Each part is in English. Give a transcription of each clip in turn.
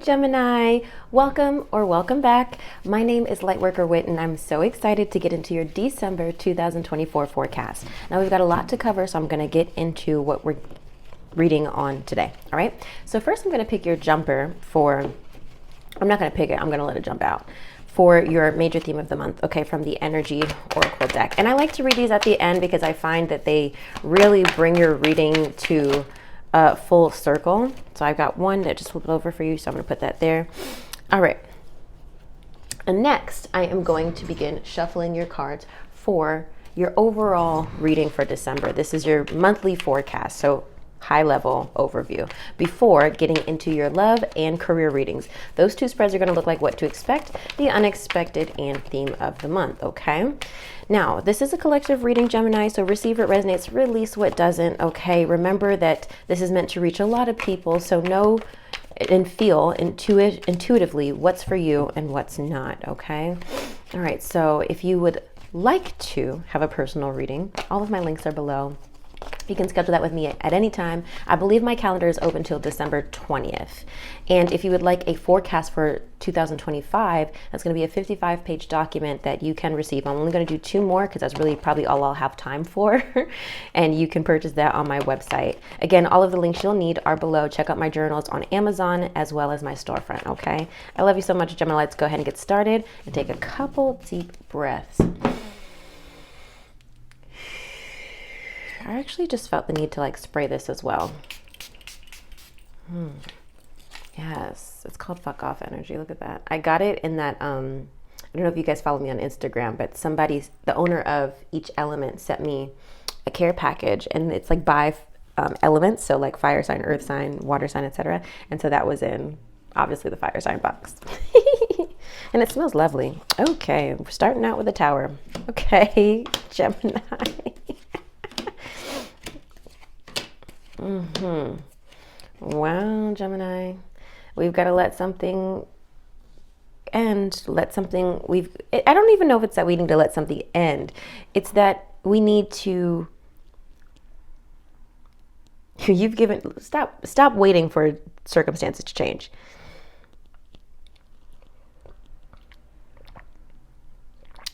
Gemini, welcome or welcome back. My name is Lightworker Whit and I'm so excited to get into your December 2024 forecast. Now we've got a lot to cover, so I'm going to get into what we're reading on today. All right, so first I'm going to pick your jumper for, I'm not going to pick it, I'm going to let it jump out for your major theme of the month, okay, from the Energy Oracle deck. And I like to read these at the end because I find that they really bring your reading to full circle. So I've got one that just flipped over for you, so I'm going to put that there. All right. And next, I am going to begin shuffling your cards for your overall reading for December. This is your monthly forecast, so high-level overview before getting into your love and career readings. Those two spreads are going to look like what to expect, the unexpected, and theme of the month, okay? Now, this is a collective reading, Gemini, so receive what resonates, release what doesn't, okay? Remember that this is meant to reach a lot of people, so know and feel intuitively what's for you and what's not, okay? All right, so if you would like to have a personal reading, all of my links are below. You can schedule that with me at any time. I believe my calendar is open till December 20th. And if you would like a forecast for 2025, that's going to be a 55-page document that you can receive. I'm only going to do 2 more because that's really probably all I'll have time for. And you can purchase that on my website. Again, all of the links you'll need are below. Check out my journals on Amazon as well as my storefront, okay? I love you so much, Gemini. Let's go ahead and get started and take a couple deep breaths. I actually just felt the need to like spray this as well. Yes, it's called fuck off energy. Look at that. I got it in that, I don't know if you guys follow me on Instagram, but the owner of each element sent me a care package, and it's like by elements. So like fire sign, earth sign, water sign, etc. And so that was in obviously the fire sign box. And it smells lovely. Okay, we're starting out with a tower. Okay, Gemini. Wow, Gemini, we've got to let something end, I don't even know if it's that we need to let something end. It's that we need to, stop waiting for circumstances to change.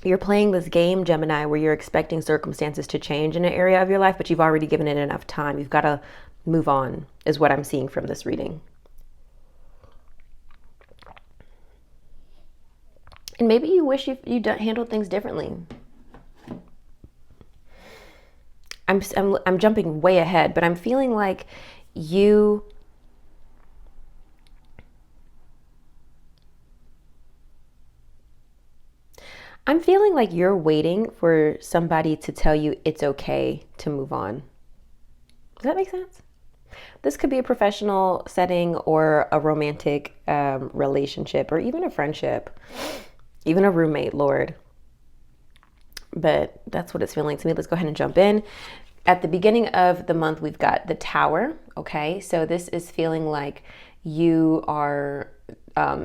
You're playing this game, Gemini, where you're expecting circumstances to change in an area of your life, but you've already given it enough time. You've got to move on, is what I'm seeing from this reading. And maybe you wish you'd handled things differently. I'm jumping way ahead, but I'm feeling like you're waiting for somebody to tell you it's okay to move on. Does that make sense? This could be a professional setting or a romantic relationship or even a friendship, even a roommate, Lord. But that's what it's feeling to me. Let's go ahead and jump in. At the beginning of the month, we've got the Tower. Okay, so this is feeling like you are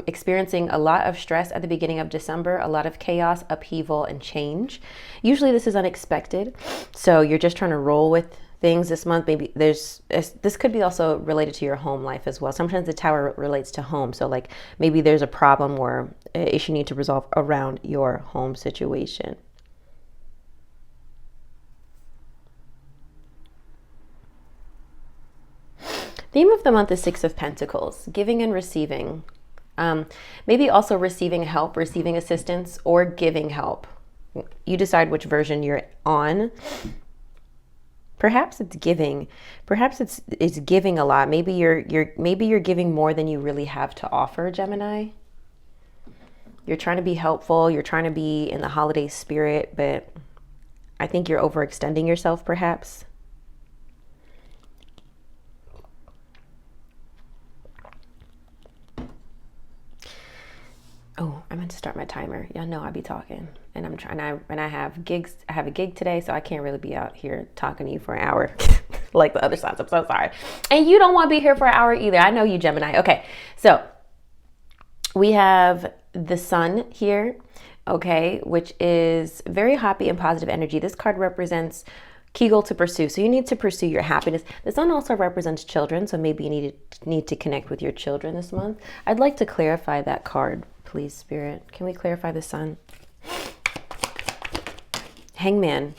experiencing a lot of stress at the beginning of December, a lot of chaos, upheaval, and change. Usually this is unexpected, so you're just trying to roll with things this month. Maybe this could be also related to your home life as well. Sometimes the Tower relates to home, so like maybe there's a problem or an issue you need to resolve around your home situation. Theme of the month is 6 of Pentacles, giving and receiving. Maybe also receiving help, receiving assistance, or giving help. You decide which version you're on. Perhaps it's giving. Perhaps it's giving a lot. Maybe you're giving more than you really have to offer, Gemini. You're trying to be helpful. You're trying to be in the holiday spirit, but I think you're overextending yourself, perhaps. Oh, I meant to start my timer. Y'all know I be talking, and I have gigs. I have a gig today, so I can't really be out here talking to you for an hour like the other signs. I'm so sorry. And you don't want to be here for an hour either. I know you, Gemini. Okay, so we have the Sun here, okay, which is very happy and positive energy. This card represents Key goal to pursue. So you need to pursue your happiness. The sun also represents children, so maybe you need to connect with your children this month. I'd like to clarify that card, please, Spirit. Can we clarify the sun? Hangman.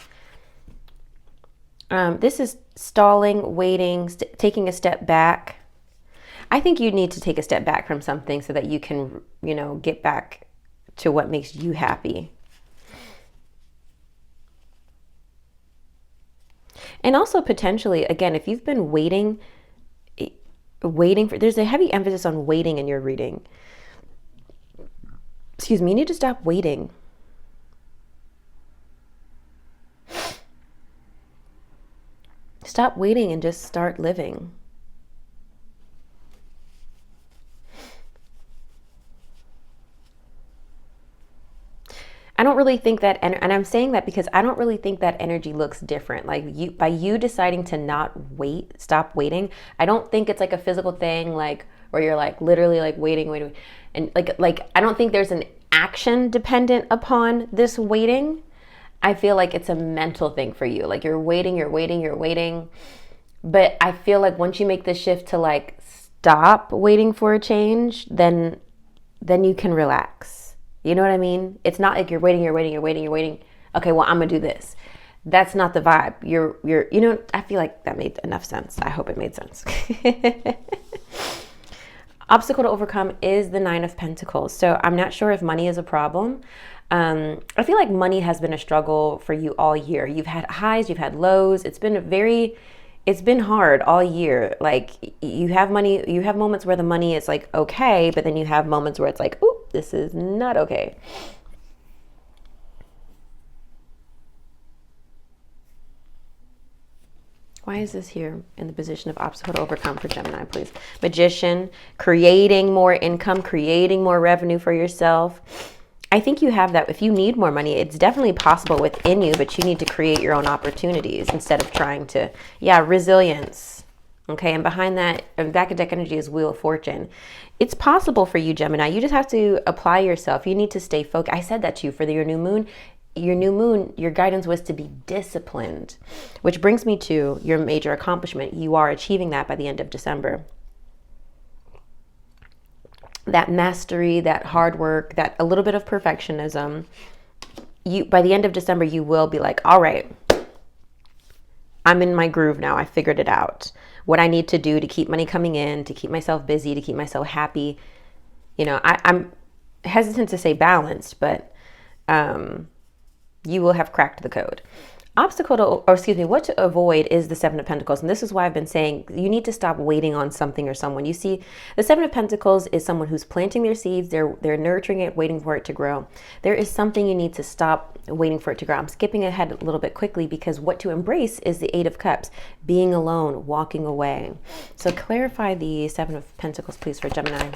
This is stalling, waiting, taking a step back. I think you need to take a step back from something so that you can, get back to what makes you happy. And also potentially, again, if you've been waiting for, there's a heavy emphasis on waiting in your reading. Excuse me, you need to stop waiting. Stop waiting and just start living. I don't really think that, and I'm saying that because I don't really think that energy looks different. Like by you deciding to not stop waiting, I don't think it's like a physical thing, like where you're like literally like waiting, and like I don't think there's an action dependent upon this waiting. I feel like it's a mental thing for you. Like you're waiting. But I feel like once you make the shift to like stop waiting for a change, then you can relax. You know what I mean? It's not like you're waiting. Okay, well, I'm gonna do this. That's not the vibe. I feel like that made enough sense. I hope it made sense. Obstacle to overcome is the 9 of Pentacles. So I'm not sure if money is a problem. I feel like money has been a struggle for you all year. You've had highs, you've had lows. It's been hard all year. Like you have money, you have moments where the money is like okay, but then you have moments where it's like, ooh, this is not okay. Why is this here in the position of obstacle to overcome for Gemini, please? Magician, creating more income, creating more revenue for yourself. I think you have that. If you need more money, it's definitely possible within you, but you need to create your own opportunities instead of trying to, resilience. Okay, and behind that, back of deck energy is Wheel of Fortune. It's possible for you, Gemini. You just have to apply yourself. You need to stay focused. I said that to you for your new moon. Your guidance was to be disciplined, which brings me to your major accomplishment. You are achieving that by the end of December. That mastery, that hard work, that a little bit of perfectionism. By the end of December, you will be like, all right, I'm in my groove now. I figured it out. What I need to do to keep money coming in, to keep myself busy, to keep myself happy. I'm hesitant to say balanced, but you will have cracked the code. What to avoid is the 7 of Pentacles. And this is why I've been saying you need to stop waiting on something or someone. You see, the 7 of Pentacles is someone who's planting their seeds. They're nurturing it, waiting for it to grow. There is something you need to stop waiting for it to grow. I'm skipping ahead a little bit quickly because what to embrace is the 8 of Cups, being alone, walking away. So clarify the 7 of Pentacles, please, for Gemini.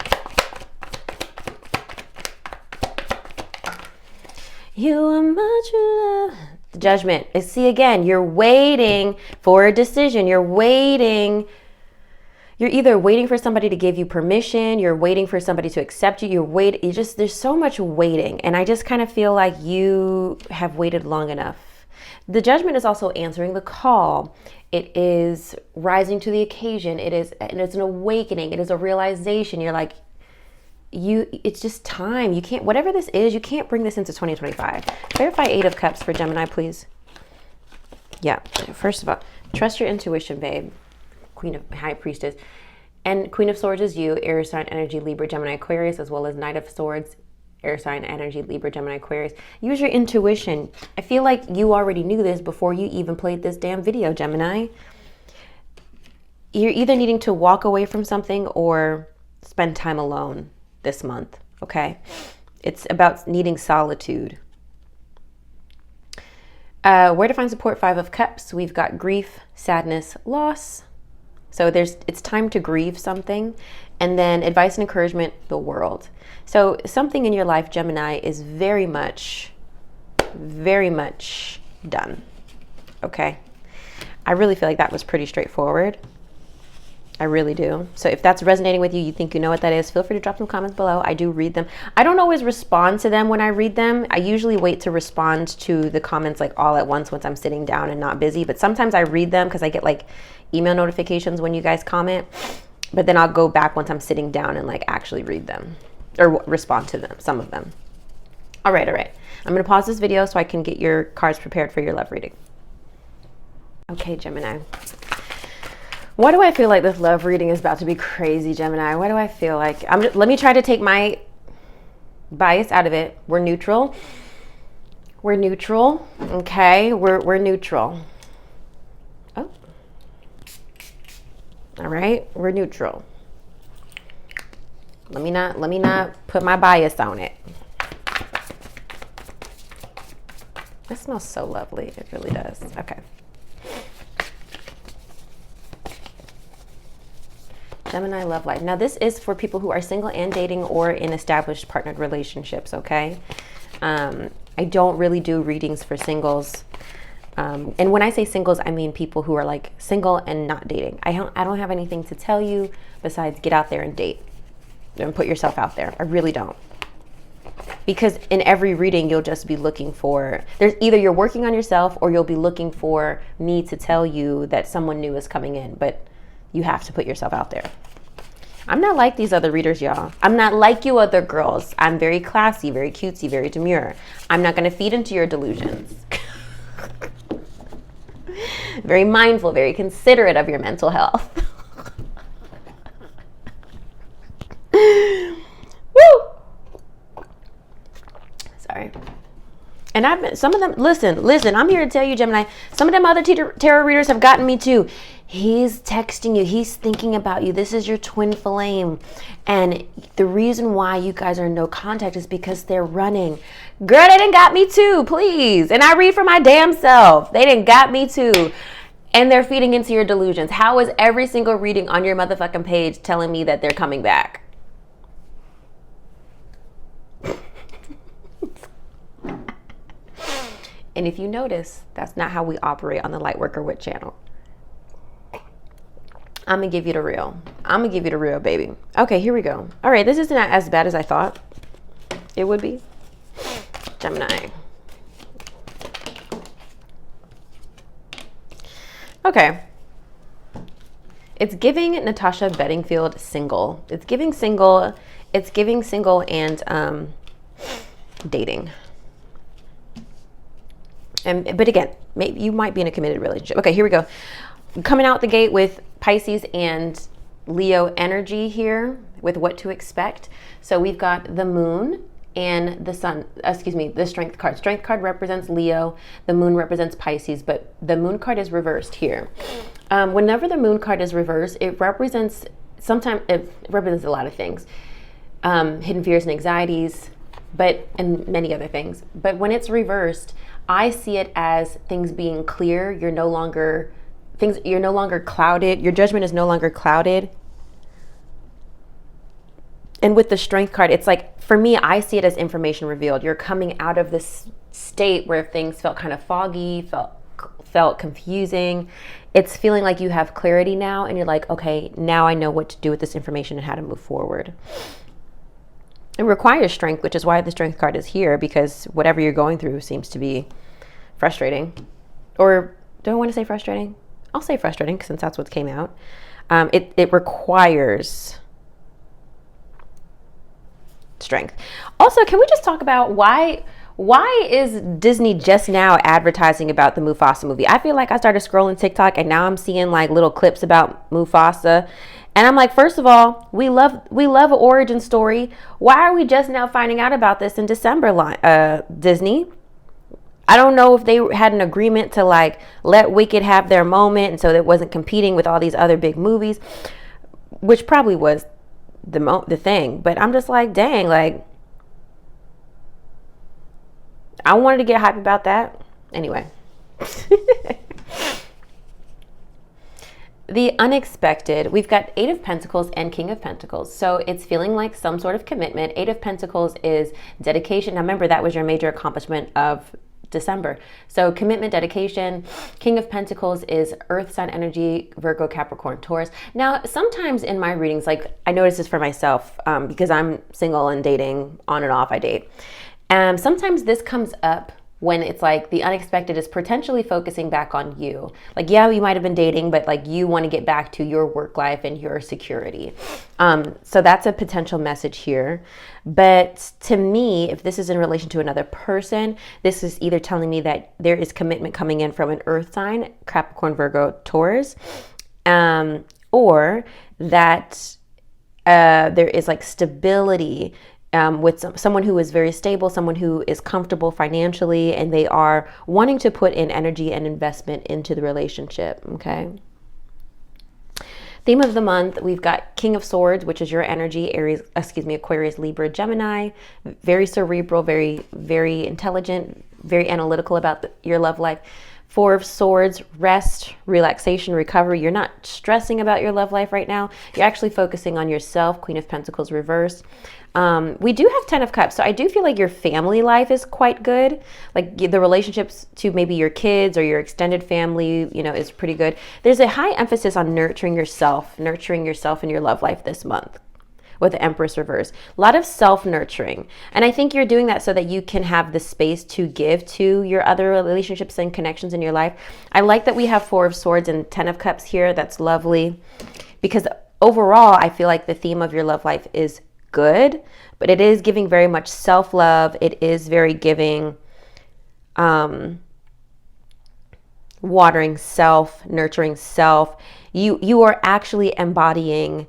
You are my true love. Judgment. See, again, you're waiting for a decision. You're either waiting for somebody to give you permission, you're waiting for somebody to accept you, there's so much waiting. And I just kind of feel like you have waited long enough. The Judgment is also answering the call. It is rising to the occasion. It's an awakening. It is a realization. You're like, it's just time. You can't, whatever this is, you can't bring this into 2025. Clarify 8 of Cups for Gemini, please. Yeah, first of all, trust your intuition, babe. Queen of High Priestess. And Queen of Swords is you, air sign, energy, Libra, Gemini, Aquarius, as well as Knight of Swords, air sign, energy, Libra, Gemini, Aquarius. Use your intuition. I feel like you already knew this before you even played this damn video, Gemini. You're either needing to walk away from something or spend time alone this month, okay? It's about needing solitude. Where to find support, 5 of Cups. We've got grief, sadness, loss. So it's time to grieve something. And then advice and encouragement, the world. So something in your life, Gemini, is very much done, okay? I really feel like that was pretty straightforward. I really do. So if that's resonating with you, you think you know what that is, feel free to drop some comments below. I do read them. I don't always respond to them when I read them. I usually wait to respond to the comments like all at once I'm sitting down and not busy. But sometimes I read them because I get like email notifications when you guys comment. But then I'll go back once I'm sitting down and like actually read them or respond to them, some of them. All right. I'm going to pause this video so I can get your cards prepared for your love reading. Okay, Gemini. Why do I feel like this love reading is about to be crazy, Gemini? Why do I feel like... let me try to take my bias out of it. We're neutral. We're neutral. Okay, we're neutral. Oh. All right, we're neutral. Let me not put my bias on it. It smells so lovely. It really does. Okay. Gemini love life. Now this is for people who are single and dating or in established partnered relationships, okay? I don't really do readings for singles. And when I say singles, I mean people who are like single and not dating. I don't have anything to tell you besides get out there and date and put yourself out there. I really don't. Because in every reading, you'll just be looking for, there's either you're working on yourself or you'll be looking for me to tell you that someone new is coming in, but you have to put yourself out there. I'm not like these other readers, y'all. I'm not like you other girls. I'm very classy, very cutesy, very demure. I'm not going to feed into your delusions. Very mindful, very considerate of your mental health. Woo! Sorry. And I've been, some of them, listen, I'm here to tell you, Gemini, some of them other tarot readers have gotten me too. He's texting you. He's thinking about you. This is your twin flame. And the reason why you guys are in no contact is because they're running. Girl, they done got me too, please. And I read for my damn self. They done got me too. And they're feeding into your delusions. How is every single reading on your motherfucking page telling me that they're coming back? And if you notice, that's not how we operate on the Lightworker Whit channel. I'm going to give you the real. I'm going to give you the real, baby. Okay, here we go. All right, this isn't as bad as I thought it would be. Gemini. Okay. It's giving Natasha Bedingfield single. It's giving single. It's giving single and dating. But again, maybe you might be in a committed relationship. Okay, here we go. Coming out the gate with Pisces and Leo energy here with what to expect. So we've got the moon and the sun, the strength card. Strength card represents Leo. The moon represents Pisces, but the moon card is reversed here. Whenever the moon card is reversed, it represents a lot of things. Hidden fears and anxieties, and many other things. But when it's reversed, I see it as things being clear. You're no longer clouded. Your judgment is no longer clouded. And with the strength card, it's like, for me, I see it as information revealed. You're coming out of this state where things felt kind of foggy, felt confusing. It's feeling like you have clarity now, and you're like, okay, now I know what to do with this information and how to move forward. It requires strength, which is why the strength card is here, because whatever you're going through seems to be frustrating. Or do I want to say frustrating? I'll say frustrating since that's what came out. It requires strength. Also, can we just talk about why is Disney just now advertising about the Mufasa movie? I feel like I started scrolling TikTok and now I'm seeing like little clips about Mufasa. And I'm like, first of all, we love an origin story. Why are we just now finding out about this in December, Disney? I don't know if they had an agreement to like let Wicked have their moment, and so it wasn't competing with all these other big movies, which probably was the thing. But I'm just like, dang, like I wanted to get hype about that. Anyway. The unexpected, we've got 8 of Pentacles and King of Pentacles. So it's feeling like some sort of commitment. 8 of Pentacles is dedication. Now remember, that was your major accomplishment of December. So commitment, dedication. King of Pentacles is earth sign energy, Virgo, Capricorn, Taurus. Now, sometimes in my readings, like I notice this for myself because I'm single and dating on and off, I date. Sometimes this comes up when it's like the unexpected is potentially focusing back on you. Like, yeah, you might have been dating, but like you want to get back to your work life and your security. So that's a potential message here. But to me, if this is in relation to another person, this is either telling me that there is commitment coming in from an earth sign, Capricorn, Virgo, Taurus, or that there is like stability with someone who is very stable, someone who is comfortable financially, and they are wanting to put in energy and investment into the relationship, okay? Theme of the month, we've got King of Swords, which is your energy, Aquarius, Libra, Gemini. Very cerebral, very, very intelligent, very analytical about your love life. Four of Swords, rest, relaxation, recovery. You're not stressing about your love life right now. You're actually focusing on yourself. Queen of Pentacles, reverse. We do have 10 of Cups. So I do feel like your family life is quite good. Like the relationships to maybe your kids or your extended family, you know, is pretty good. There's a high emphasis on nurturing yourself in your love life this month with the Empress reverse. A lot of self-nurturing. And I think you're doing that so that you can have the space to give to your other relationships and connections in your life. I like that we have 4 of Swords and 10 of Cups here. That's lovely. Because overall, I feel like the theme of your love life is good, but it is giving very much self-love. It is very giving, watering self, nurturing self. You are actually embodying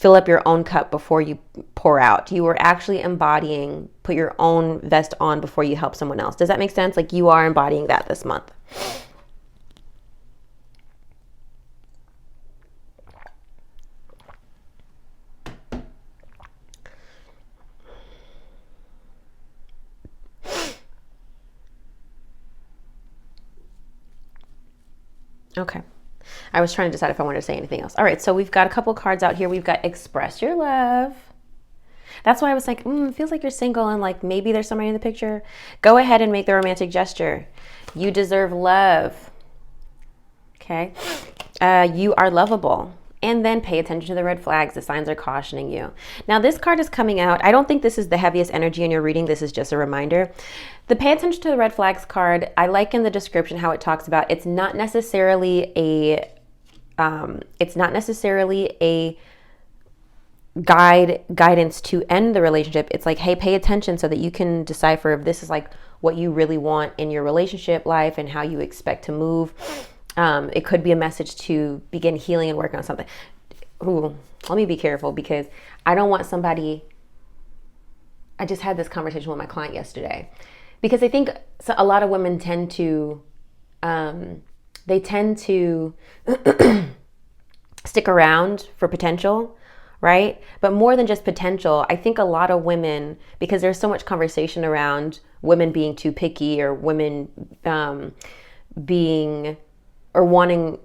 fill up your own cup before you pour out. You are actually embodying, put your own vest on before you help someone else. Does that make sense? Like you are embodying that this month. Okay. I was trying to decide if I wanted to say anything else. All right, so we've got a couple cards out here. We've got Express Your Love. That's why I was like, it feels like you're single and like maybe there's somebody in the picture. Go ahead and make the romantic gesture. You deserve love. Okay. You are lovable. And then pay attention to the red flags. The signs are cautioning you. Now this card is coming out. I don't think this is the heaviest energy in your reading. This is just a reminder. The pay attention to the red flags card, I like in the description how it talks about it's not necessarily a guidance to end the relationship. It's like, hey, pay attention so that you can decipher if this is like what you really want in your relationship life and how you expect to move. It could be a message to begin healing and working on something. Ooh, let me be careful because I don't want somebody. I just had this conversation with my client yesterday because I think a lot of women tend to, stick around for potential, right? But more than just potential, I think a lot of women, because there's so much conversation around women being too picky or women being or wanting,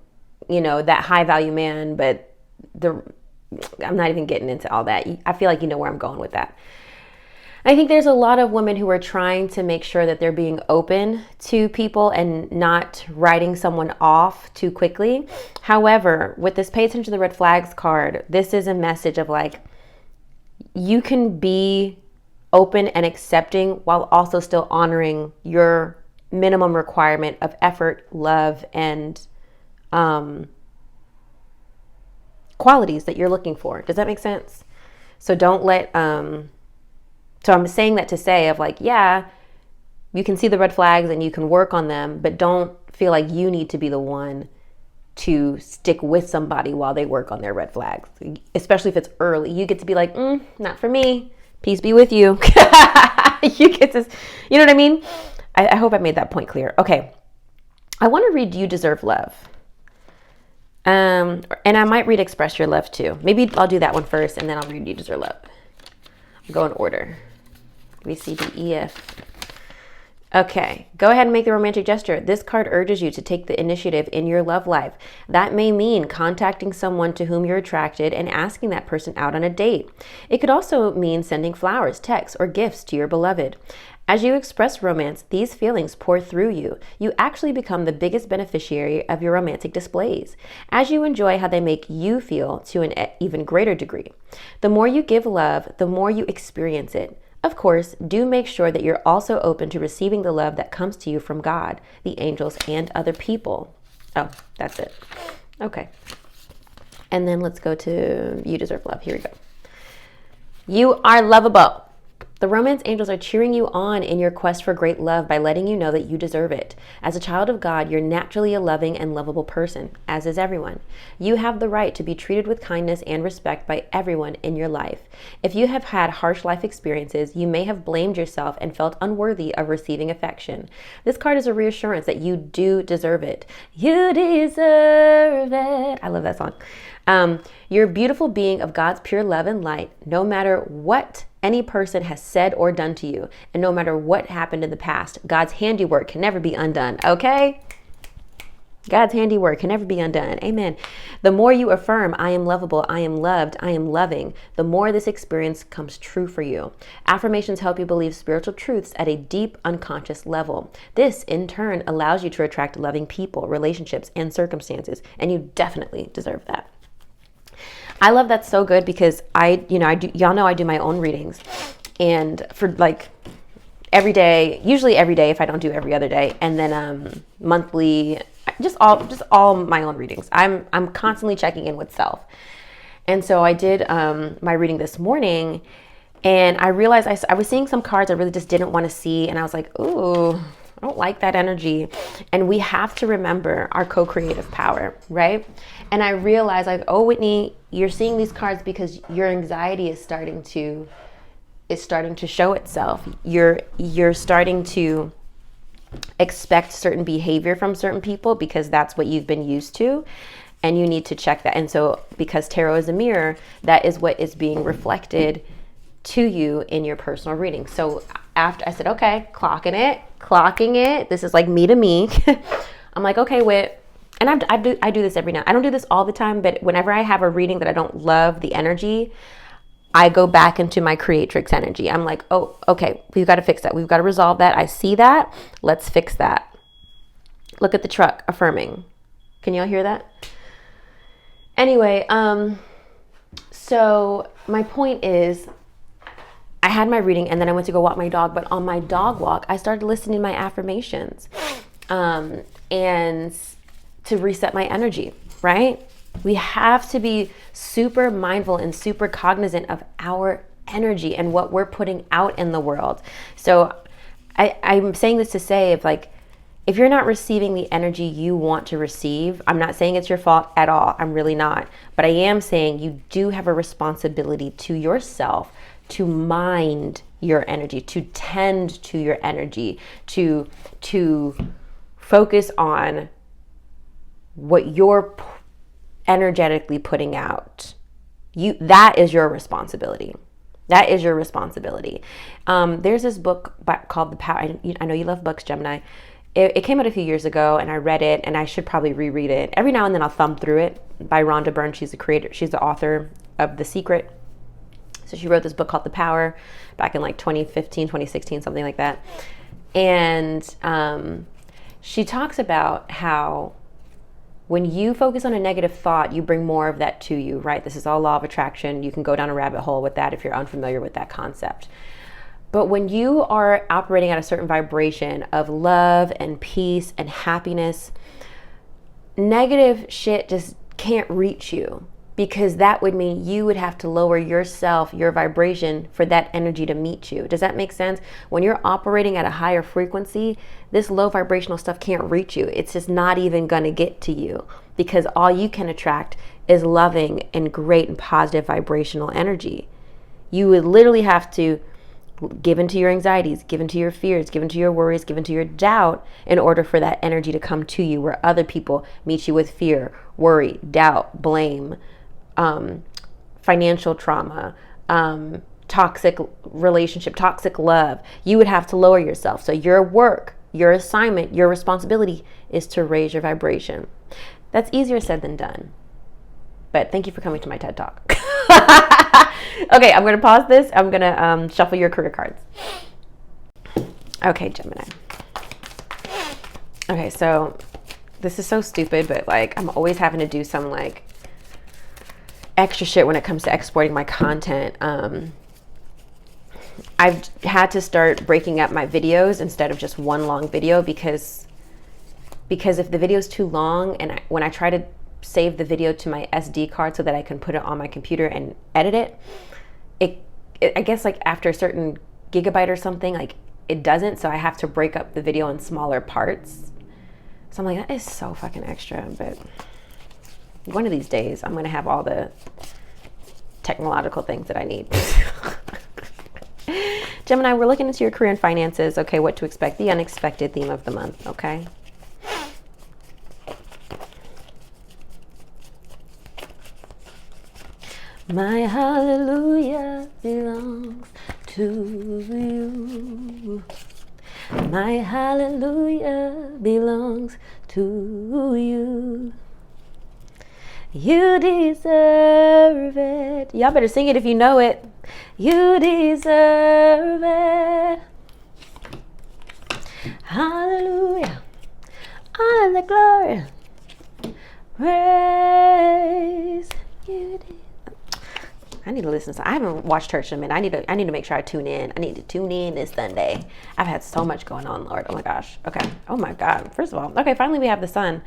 you know, that high value man, but I'm not even getting into all that. I feel like you know where I'm going with that. I think there's a lot of women who are trying to make sure that they're being open to people and not writing someone off too quickly. However, with this pay attention to the red flags card, this is a message of like, you can be open and accepting while also still honoring your minimum requirement of effort, love, and qualities that you're looking for. Does that make sense? So don't let, so I'm saying that to say of like, yeah, you can see the red flags and you can work on them, but don't feel like you need to be the one to stick with somebody while they work on their red flags, especially if it's early. You get to be like, not for me. Peace be with you. You get to, you know what I mean? I hope I made that point clear. Okay. I want to read You Deserve Love. And I might read Express Your Love too. Maybe I'll do that one first and then I'll read You Deserve Love. I'll go in order. B, C, D, E, F. Okay, go ahead and make the romantic gesture. This card urges you to take the initiative in your love life. That may mean contacting someone to whom you're attracted and asking that person out on a date. It could also mean sending flowers, texts, or gifts to your beloved. As you express romance, these feelings pour through you. You actually become the biggest beneficiary of your romantic displays, as you enjoy how they make you feel to an even greater degree. The more you give love, the more you experience it. Of course, do make sure that you're also open to receiving the love that comes to you from God, the angels, and other people. Oh, that's it. Okay. And then let's go to You Deserve Love. Here we go. You are lovable. The romance angels are cheering you on in your quest for great love by letting you know that you deserve it. As a child of God, you're naturally a loving and lovable person, as is everyone. You have the right to be treated with kindness and respect by everyone in your life. If you have had harsh life experiences, you may have blamed yourself and felt unworthy of receiving affection. This card is a reassurance that you do deserve it. You deserve it. I love that song. You're a beautiful being of God's pure love and light, no matter what any person has said or done to you, and no matter what happened in the past. God's handiwork can never be undone, okay? God's handiwork can never be undone. Amen. The more you affirm, I am lovable, I am loved, I am loving, the more this experience comes true for you. Affirmations help you believe spiritual truths at a deep, unconscious level. This, in turn, allows you to attract loving people, relationships, and circumstances, and you definitely deserve that. I love that so good because y'all know I do my own readings, and for like every day, usually every day if I don't do every other day, and then monthly, just all my own readings. I'm constantly checking in with self. And so I did my reading this morning, and I realized I was seeing some cards I really just didn't want to see, and I was like, ooh, I don't like that energy. And we have to remember our co-creative power, right? And I realized, like, oh, Whitney, you're seeing these cards because your anxiety is starting to show itself. You're starting to expect certain behavior from certain people because that's what you've been used to, and you need to check that. And so because tarot is a mirror, that is what is being reflected to you in your personal reading. So after I said, okay, clocking it, this is like me to me. I'm like, okay, Whit. And I do this every now. I don't do this all the time, but whenever I have a reading that I don't love the energy, I go back into my creatrix energy. I'm like, oh, okay, we've got to fix that. We've got to resolve that. I see that. Let's fix that. Look at the truck affirming. Can y'all hear that? Anyway, so my point is, I had my reading and then I went to go walk my dog. But on my dog walk, I started listening to my affirmations, and to reset my energy, right? We have to be super mindful and super cognizant of our energy and what we're putting out in the world. So I'm saying this to say, if you're not receiving the energy you want to receive, I'm not saying it's your fault at all. I'm really not. But I am saying you do have a responsibility to yourself to mind your energy, to tend to your energy, to focus on what you're energetically putting out. That is your responsibility. That is your responsibility. There's this book called The Power. I know you love books, Gemini. It came out a few years ago, and I read it, and I should probably reread it. Every now and then I'll thumb through it, by Rhonda Byrne. She's the creator. She's the author of The Secret. So she wrote this book called The Power back in like 2015, 2016, something like that. And she talks about how when you focus on a negative thought, you bring more of that to you, right? This is all law of attraction. You can go down a rabbit hole with that if you're unfamiliar with that concept. But when you are operating at a certain vibration of love and peace and happiness, negative shit just can't reach you, because that would mean you would have to lower yourself, your vibration, for that energy to meet you. Does that make sense? When you're operating at a higher frequency, this low vibrational stuff can't reach you. It's just not even gonna get to you, because all you can attract is loving and great and positive vibrational energy. You would literally have to give into your anxieties, give into your fears, give into your worries, give into your doubt in order for that energy to come to you, where other people meet you with fear, worry, doubt, blame, financial trauma, toxic relationship, toxic love. You would have to lower yourself. So your work, your assignment, your responsibility is to raise your vibration. That's easier said than done. But thank you for coming to my TED Talk. Okay, I'm going to pause this. I'm going to shuffle your career cards. Okay, Gemini. Okay, so this is so stupid, but like I'm always having to do some like extra shit when it comes to exporting my content. I've had to start breaking up my videos instead of just one long video because if the video is too long and when I try to save the video to my SD card so that I can put it on my computer and edit it, I guess like after a certain gigabyte or something, like it doesn't, so I have to break up the video in smaller parts. So I'm like, that is so fucking extra, but one of these days I'm gonna have all the technological things that I need. Gemini, we're looking into your career and finances. Okay, what to expect, the unexpected theme of the month, okay? My hallelujah belongs to you. My hallelujah belongs to you. You deserve it. Y'all better sing it if you know it. You deserve it. Hallelujah. All the glory. Praise you. I need to listen to. I haven't watched church in a minute. I need to make sure I tune in. I need to tune in this Sunday. I've had so much going on, Lord. Oh my gosh. Okay. Oh my God. First of all, okay. Finally, we have the sun.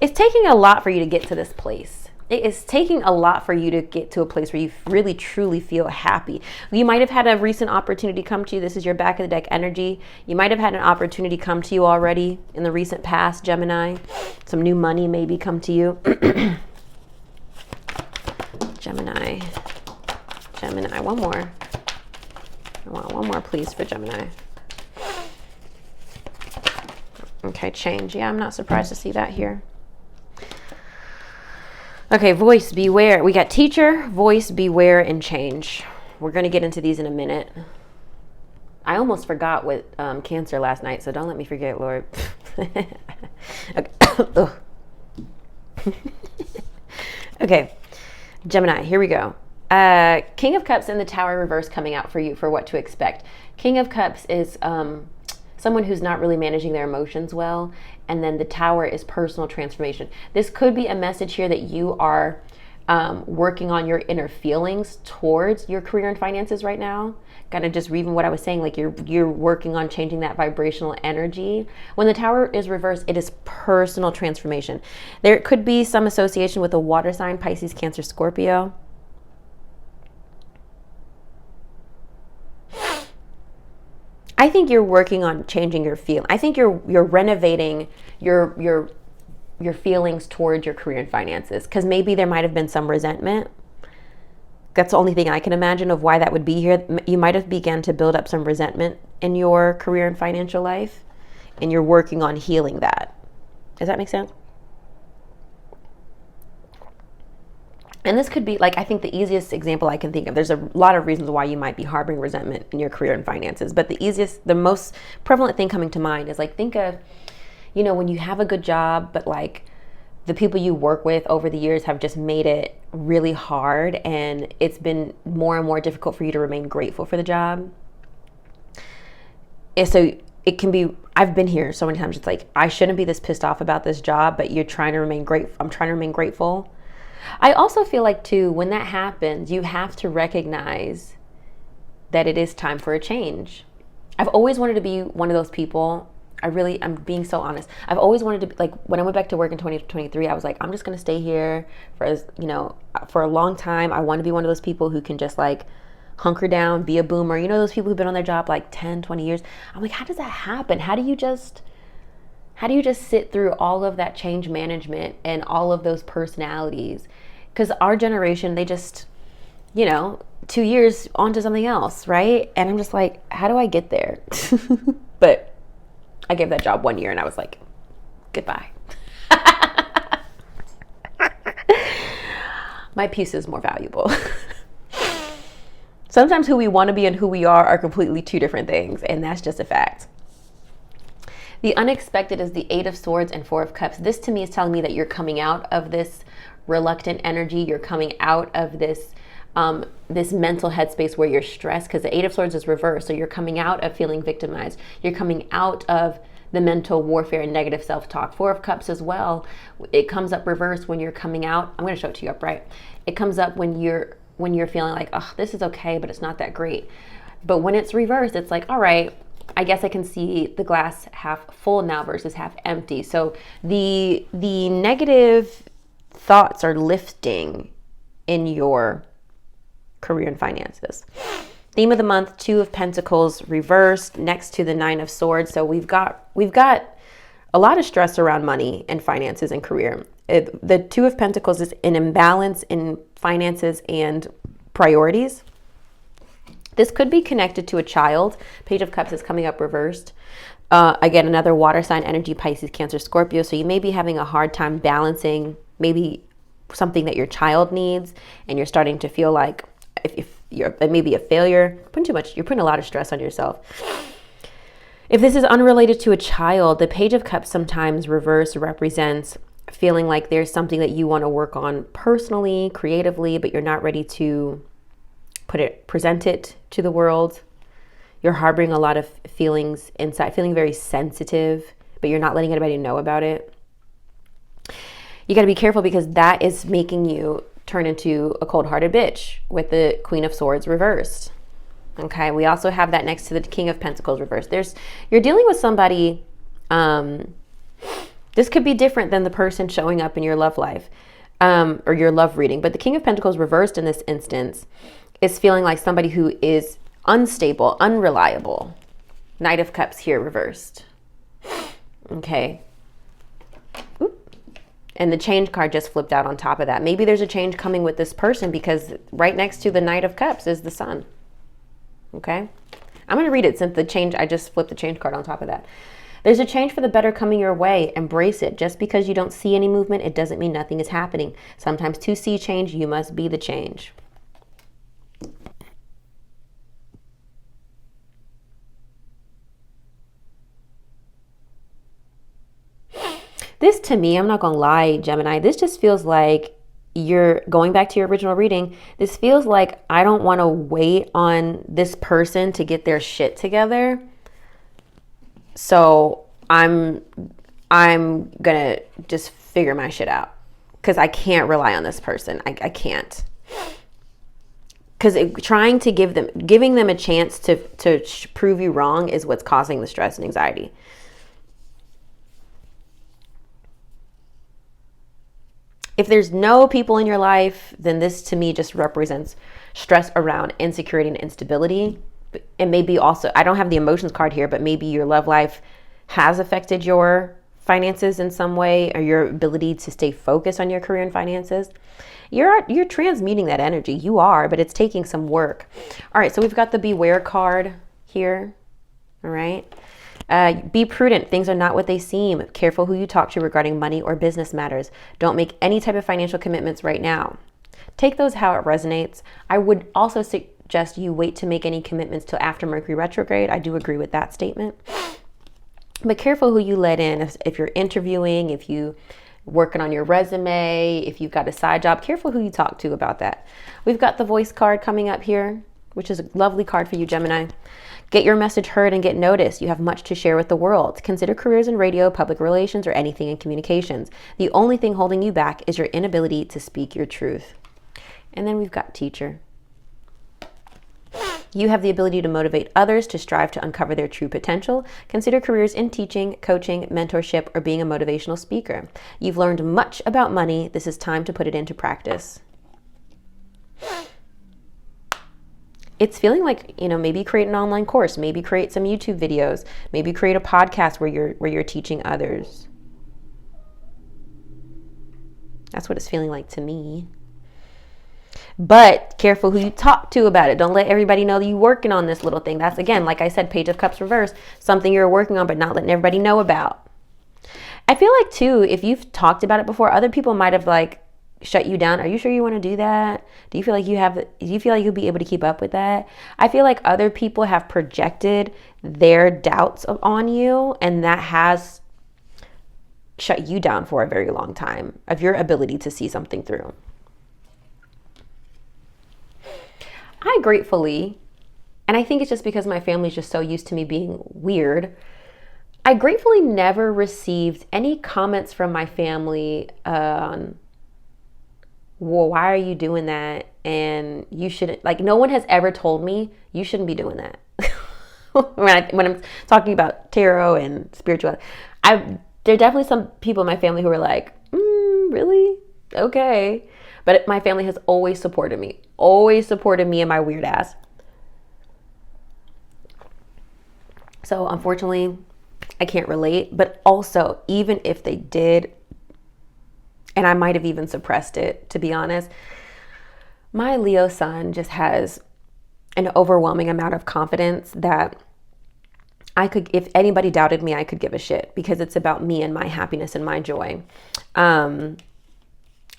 It's taking a lot for you to get to this place. It is taking a lot for you to get to a place where you really truly feel happy. You might have had a recent opportunity come to you. This is your back of the deck energy. You might have had an opportunity come to you already in the recent past, Gemini. Some new money maybe come to you. Gemini, one more. I want one more, please, for Gemini. Okay, change. Yeah, I'm not surprised to see that here. Okay, voice, beware. We got teacher, voice, beware, and change. We're going to get into these in a minute. I almost forgot with Cancer last night, so don't let me forget, Lord. Okay. Gemini, here we go. King of Cups in the Tower reverse coming out for you for what to expect. King of Cups is someone who's not really managing their emotions well. And then the Tower is personal transformation. This could be a message here that you are working on your inner feelings towards your career and finances right now. Kind of just reading what I was saying, like you're working on changing that vibrational energy. When the Tower is reversed, it is personal transformation. There could be some association with a water sign, Pisces, Cancer, Scorpio. I think you're working on changing your feel. I think you're renovating your feelings towards your career and finances, because maybe there might have been some resentment. That's the only thing I can imagine of why that would be here. You might have begun to build up some resentment in your career and financial life, and you're working on healing that. Does that make sense? And this could be, like, I think the easiest example I can think of, there's a lot of reasons why you might be harboring resentment in your career and finances, but the most prevalent thing coming to mind is, like, think of, when you have a good job, but, like, the people you work with over the years have just made it really hard, and it's been more and more difficult for you to remain grateful for the job. And so it can be, I've been here so many times, it's like, I shouldn't be this pissed off about this job, but you're trying to remain grateful. I'm trying to remain grateful. I also feel like, too, when that happens, you have to recognize that it is time for a change. I've always wanted to be one of those people. I'm being so honest. I've always wanted to be, like, when I went back to work in 2023, I was like, I'm just going to stay here for a long time. I want to be one of those people who can just, like, hunker down, be a boomer. Those people who've been on their job like 10, 20 years. I'm like, how does that happen? How do you just sit through all of that change management and all of those personalities? Because our generation, they just, 2 years onto something else, right? And I'm just like, how do I get there? But I gave that job 1 year and I was like, goodbye. My peace is more valuable. Sometimes who we want to be and who we are completely two different things, and that's just a fact. The unexpected is the 8 of Swords and 4 of Cups. This to me is telling me that you're coming out of this reluctant energy. You're coming out of this this mental headspace where you're stressed, because the Eight of Swords is reversed. So you're coming out of feeling victimized. You're coming out of the mental warfare and negative self-talk. Four of Cups as well. It comes up reversed when you're coming out. I'm going to show it to you upright. It comes up when you're feeling like, oh, this is okay, but it's not that great. But when it's reversed, it's like, all right, I guess I can see the glass half full now versus half empty. So the negative thoughts are lifting in your career and finances. Theme of the month, Two of Pentacles reversed next to the Nine of Swords. So we've got a lot of stress around money and finances and career. The Two of Pentacles is an imbalance in finances and priorities. This could be connected to a child. Page of Cups is coming up reversed. Again, another water sign energy, Pisces, Cancer, Scorpio. So you may be having a hard time balancing maybe something that your child needs, and you're starting to feel like if you're maybe a failure, you're putting a lot of stress on yourself. If this is unrelated to a child, the Page of Cups sometimes reverse represents feeling like there's something that you want to work on personally, creatively, but you're not ready to present it to the world. You're harboring a lot of feelings inside, feeling very sensitive, but you're not letting anybody know about it. You got to be careful, because that is making you turn into a cold-hearted bitch with the Queen of Swords reversed. Okay, we also have that next to the King of Pentacles reversed. You're dealing with somebody, this could be different than the person showing up in your love life, or your love reading. But the King of Pentacles reversed in this instance is feeling like somebody who is unstable, unreliable. Knight of Cups here reversed. Okay. Oop. And the change card just flipped out on top of that. Maybe there's a change coming with this person, because right next to the Knight of Cups is the Sun. Okay. I'm going to read it since I just flipped the change card on top of that. There's a change for the better coming your way. Embrace it. Just because you don't see any movement, it doesn't mean nothing is happening. Sometimes to see change, you must be the change. This, to me, I'm not going to lie, Gemini, this just feels like you're going back to your original reading. This feels like I don't want to wait on this person to get their shit together. So I'm going to just figure my shit out, because I can't rely on this person. I can't. Because trying to giving them a chance to prove you wrong is what's causing the stress and anxiety. If there's no people in your life, then this to me just represents stress around insecurity and instability. And maybe also, I don't have the emotions card here, but maybe your love life has affected your finances in some way, or your ability to stay focused on your career and finances. You're transmuting that energy. You are, but it's taking some work. All right, so we've got the Beware card here. All right. Be prudent. Things are not what they seem. Careful who you talk to regarding money or business matters. Don't make any type of financial commitments right now. Take those how it resonates. I would also suggest you wait to make any commitments till after Mercury retrograde. I do agree with that statement. But careful who you let in. If you're interviewing, if you working on your resume, if you've got a side job, careful who you talk to about that. We've got the Voice card coming up here, which is a lovely card for you, Gemini. Get your message heard and get noticed. You have much to share with the world. Consider careers in radio, public relations, or anything in communications. The only thing holding you back is your inability to speak your truth. And then we've got Teacher. You have the ability to motivate others to strive to uncover their true potential. Consider careers in teaching, coaching, mentorship, or being a motivational speaker. You've learned much about money. This is time to put it into practice. It's feeling like, maybe create an online course, maybe create some YouTube videos, maybe create a podcast where you're teaching others. That's what it's feeling like to me. But careful who you talk to about it. Don't let everybody know that you're working on this little thing. That's, again, like I said, Page of Cups reverse, something you're working on but not letting everybody know about. I feel like, too, if you've talked about it before, other people might have, shut you down. Are you sure you want to do that? Do you feel like you'll be able to keep up with that? I feel like other people have projected their doubts on you, and that has shut you down for a very long time of your ability to see something through. gratefully, and I think it's just because my family's just so used to me being weird, I gratefully never received any comments from my family on, well, why are you doing that? And you shouldn't, like, no one has ever told me you shouldn't be doing that. when I'm talking about tarot and spirituality, there are definitely some people in my family who are like, really? Okay. But my family has always supported me and my weird ass. So unfortunately, I can't relate. But also, even if they did, and I might have even suppressed it, to be honest, my Leo sun just has an overwhelming amount of confidence that I could, if anybody doubted me, I could give a shit, because it's about me and my happiness and my joy.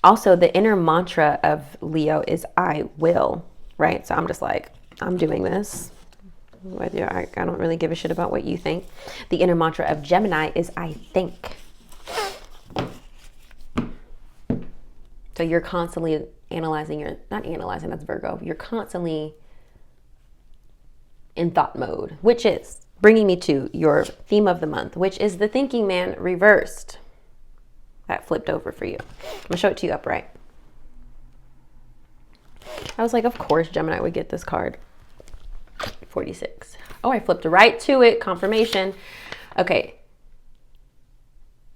Also, the inner mantra of Leo is I will, right? So I'm just like, I'm doing this. Whether I don't really give a shit about what you think. The inner mantra of Gemini is I think. So you're constantly analyzing not analyzing, that's Virgo. You're constantly in thought mode, which is bringing me to your theme of the month, which is the thinking man reversed. That flipped over for you. I'm gonna show it to you upright. I was like, of course Gemini would get this card. 46. Oh, I flipped right to it. Confirmation. Okay.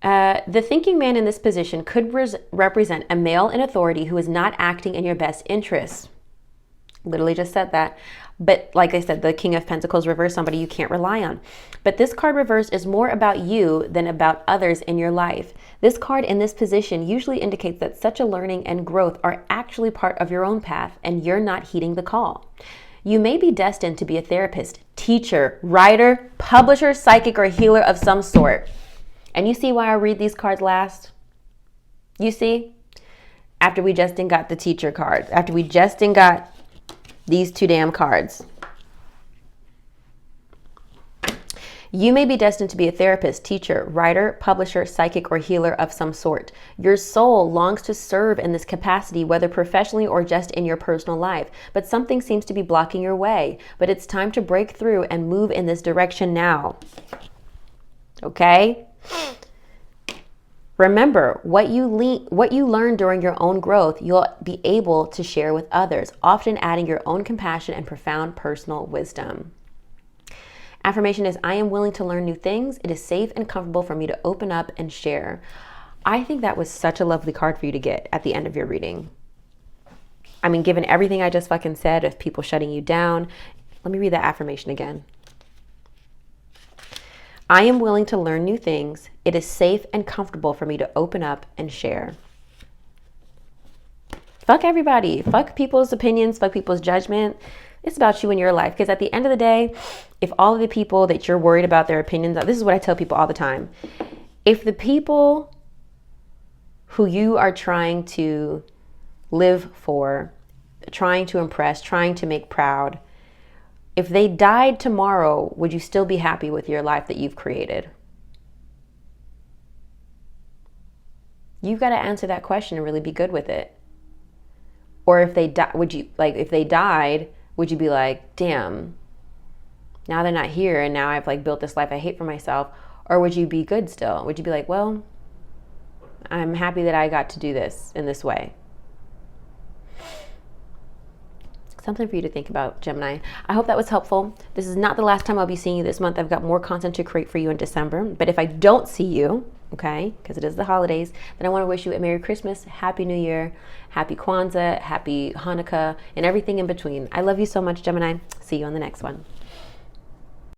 The thinking man in this position could represent a male in authority who is not acting in your best interest. Literally just said that. But like I said, the King of Pentacles reverse, somebody you can't rely on. But this card reverse is more about you than about others in your life. This card in this position usually indicates that such a learning and growth are actually part of your own path, and you're not heeding the call. You may be destined to be a therapist, teacher, writer, publisher, psychic, or healer of some sort. And you see why I read these cards last? You see? After we just got the teacher card, after we just got these two damn cards. You may be destined to be a therapist, teacher, writer, publisher, psychic, or healer of some sort. Your soul longs to serve in this capacity, whether professionally or just in your personal life. But something seems to be blocking your way. But it's time to break through and move in this direction now. Okay? Remember, what you learn during your own growth, you'll be able to share with others, often adding your own compassion and profound personal wisdom. Affirmation is, I am willing to learn new things. It is safe and comfortable for me to open up and share. I think that was such a lovely card for you to get at the end of your reading. I mean, given everything I just fucking said of people shutting you down, let me read that affirmation again. I am willing to learn new things. It is safe and comfortable for me to open up and share. Fuck everybody. Fuck people's opinions. Fuck people's judgment. It's about you and your life. Because at the end of the day, if all of the people that you're worried about their opinions, this is what I tell people all the time. If the people who you are trying to live for, trying to impress, trying to make proud, if they died tomorrow, would you still be happy with your life that you've created? You've got to answer that question and really be good with it. Or if they if they died, would you be like, damn, now they're not here and now I've built this life I hate for myself? Or would you be good still? Would you be like, well, I'm happy that I got to do this in this way? Something for you to think about, Gemini. I hope that was helpful. This is not the last time I'll be seeing you this month. I've got more content to create for you in December. But if I don't see you, okay, because it is the holidays, then I want to wish you a Merry Christmas, Happy New Year, Happy Kwanzaa, Happy Hanukkah, and everything in between. I love you so much, Gemini. See you on the next one.